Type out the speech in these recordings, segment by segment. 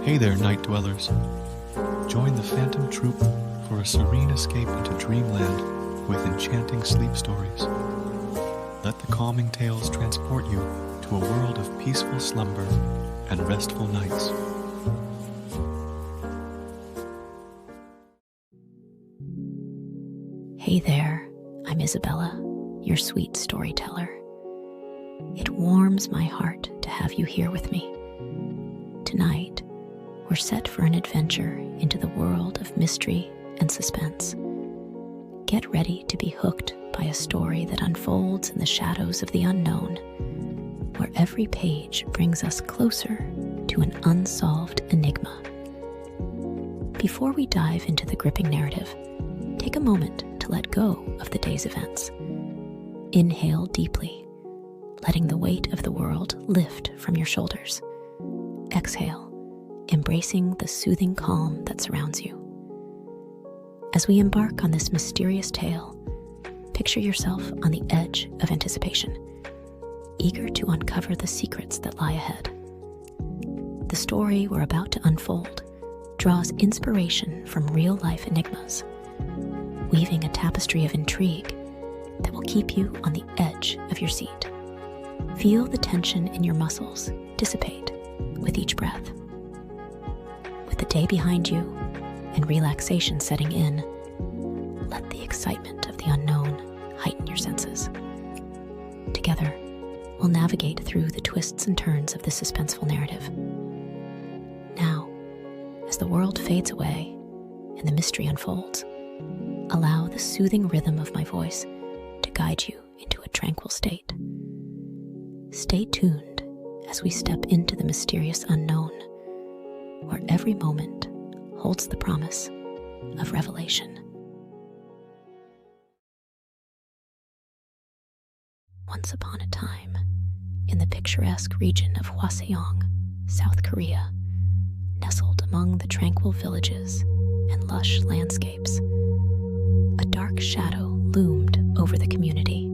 Hey there, night dwellers. Join the Phantom Troupe for a serene escape into dreamland with enchanting sleep stories. Let the calming tales transport you to a world of peaceful slumber and restful nights. Hey there, I'm Isabella, your sweet storyteller. It warms my heart to have you here with me. Tonight, we're set for an adventure into the world of mystery and suspense. Get ready to be hooked by a story that unfolds in the shadows of the unknown, where every page brings us closer to an unsolved enigma. Before we dive into the gripping narrative, take a moment to let go of the day's events. Inhale deeply, letting the weight of the world lift from your shoulders. Exhale, embracing the soothing calm that surrounds you. As we embark on this mysterious tale, picture yourself on the edge of anticipation, eager to uncover the secrets that lie ahead. The story we're about to unfold draws inspiration from real-life enigmas, weaving a tapestry of intrigue that will keep you on the edge of your seat. Feel the tension in your muscles dissipate with each breath. With the day behind you and relaxation setting in, let the excitement of the unknown heighten your senses. Together, we'll navigate through the twists and turns of this suspenseful narrative. Now, as the world fades away and the mystery unfolds, allow the soothing rhythm of my voice to guide you into a tranquil state. Stay tuned as we step into the mysterious unknown, where every moment holds the promise of revelation. Once upon a time, in the picturesque region of Hwaseong, South Korea, nestled among the tranquil villages and lush landscapes, a dark shadow loomed over the community.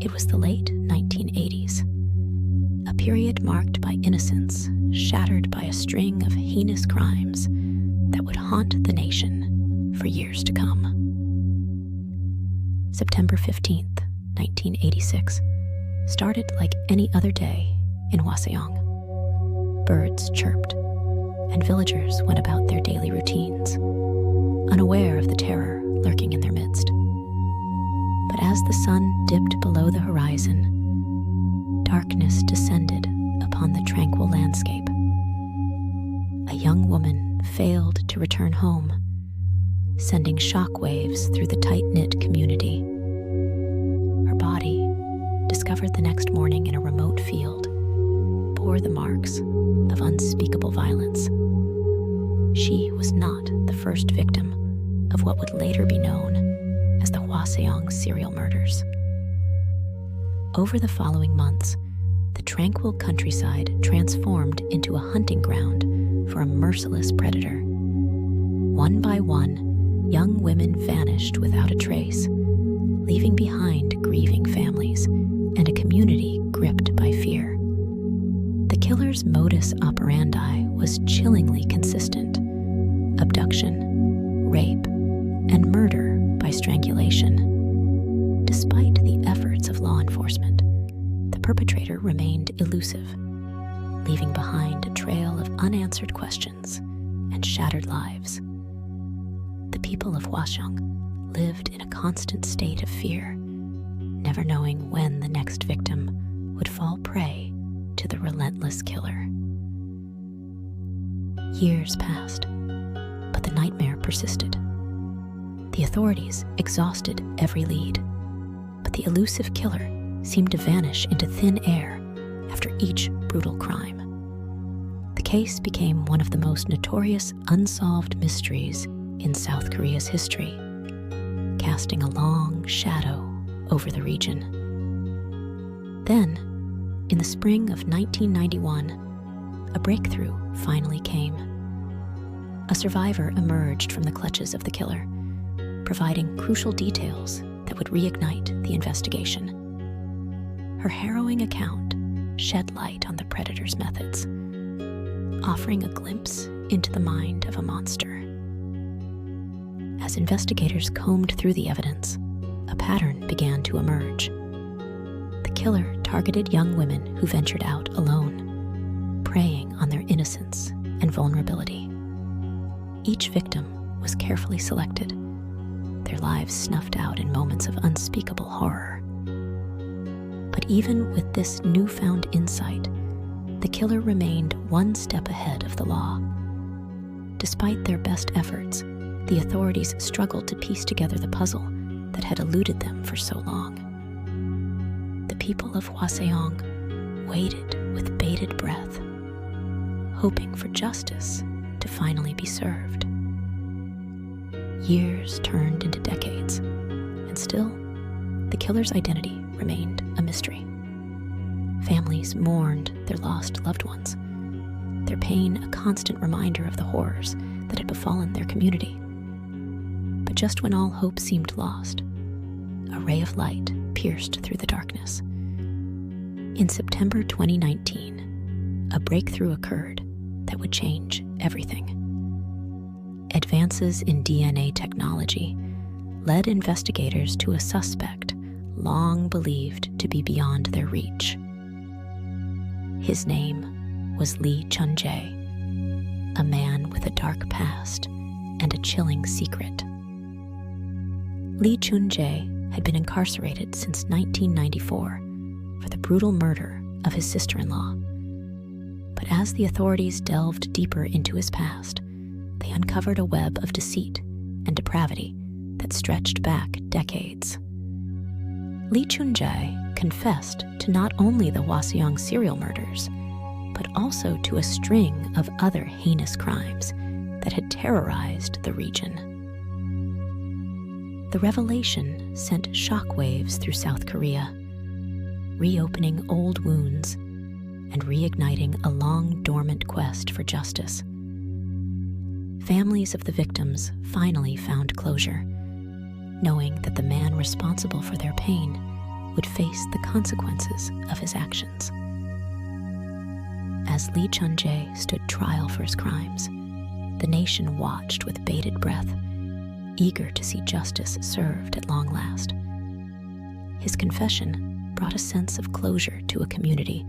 It was the late 1980s, a period marked by innocence shattered by a string of heinous crimes that would haunt the nation for years to come. September 15th, 1986, started like any other day in Hwaseong. Birds chirped, and villagers went about their daily routines, unaware of the terror lurking in their midst. But as the sun dipped below the horizon, darkness descended upon the tranquil landscape. A young woman failed to return home, sending shockwaves through the tight-knit community. Her body, discovered the next morning in a remote field, bore the marks of unspeakable violence. She was not the first victim of what would later be known as the Hwaseong Serial Murders. Over the following months, the tranquil countryside transformed into a hunting ground for a merciless predator. One by one, young women vanished without a trace, leaving behind grieving families and a community gripped by fear. The killer's modus operandi was chillingly consistent: abduction, rape, and murder by strangulation. Despite the efforts of law enforcement, the perpetrator remained elusive, leaving behind a trail of unanswered questions and shattered lives. The people of Hwaseong lived in a constant state of fear, never knowing when the next victim would fall prey to the relentless killer. Years passed, but the nightmare persisted. The authorities exhausted every lead, but the elusive killer seemed to vanish into thin air after each brutal crime. The case became one of the most notorious unsolved mysteries in South Korea's history, casting a long shadow over the region. Then, in the spring of 1991, a breakthrough finally came. A survivor emerged from the clutches of the killer, providing crucial details that would reignite the investigation. Her harrowing account shed light on the predator's methods, offering a glimpse into the mind of a monster. As investigators combed through the evidence, a pattern began to emerge. The killer targeted young women who ventured out alone, preying on their innocence and vulnerability. Each victim was carefully selected, their lives snuffed out in moments of unspeakable horror. But even with this newfound insight, the killer remained one step ahead of the law. Despite their best efforts, the authorities struggled to piece together the puzzle that had eluded them for so long. The people of Hwaseong waited with bated breath, hoping for justice to finally be served. Years turned into decades, and still, the killer's identity remained a mystery. Families mourned their lost loved ones, their pain a constant reminder of the horrors that had befallen their community. But just when all hope seemed lost, a ray of light pierced through the darkness. In September 2019, a breakthrough occurred that would change everything. Advances in DNA technology led investigators to a suspect long believed to be beyond their reach. His name was Chun-jae, a man with a dark past and a chilling secret. Chun-jae had been incarcerated since 1994 for the brutal murder of his sister-in-law. But as the authorities delved deeper into his past, they uncovered a web of deceit and depravity that stretched back decades. Chun-jae confessed to not only the Hwaseong serial murders, but also to a string of other heinous crimes that had terrorized the region. The revelation sent shockwaves through South Korea, reopening old wounds and reigniting a long-dormant quest for justice. Families of the victims finally found closure, knowing that the man responsible for their pain would face the consequences of his actions. As Chun-jae stood trial for his crimes, the nation watched with bated breath, eager to see justice served at long last. His confession brought a sense of closure to a community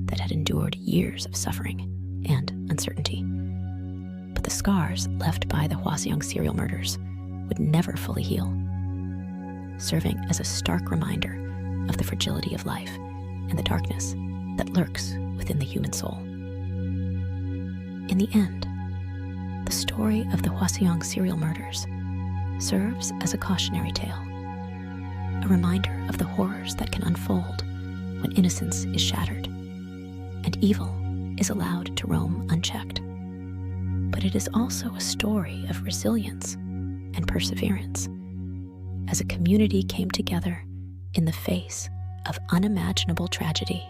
that had endured years of suffering and uncertainty. But the scars left by the Hwaseong serial murders would never fully heal, serving as a stark reminder of the fragility of life and the darkness that lurks within the human soul. In the end, the story of the Hwaseong serial murders serves as a cautionary tale, a reminder of the horrors that can unfold when innocence is shattered and evil is allowed to roam unchecked. But it is also a story of resilience and perseverance, as a community came together in the face of unimaginable tragedy,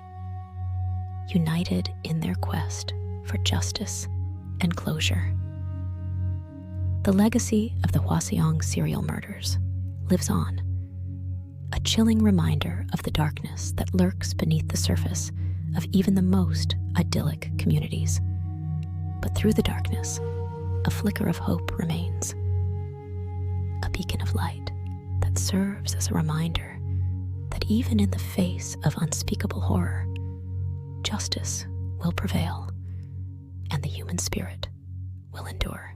united in their quest for justice and closure. The legacy of the Hwaseong serial murders lives on, a chilling reminder of the darkness that lurks beneath the surface of even the most idyllic communities. But through the darkness, a flicker of hope remains, a beacon of light that serves as a reminder that even in the face of unspeakable horror, justice will prevail and the human spirit will endure.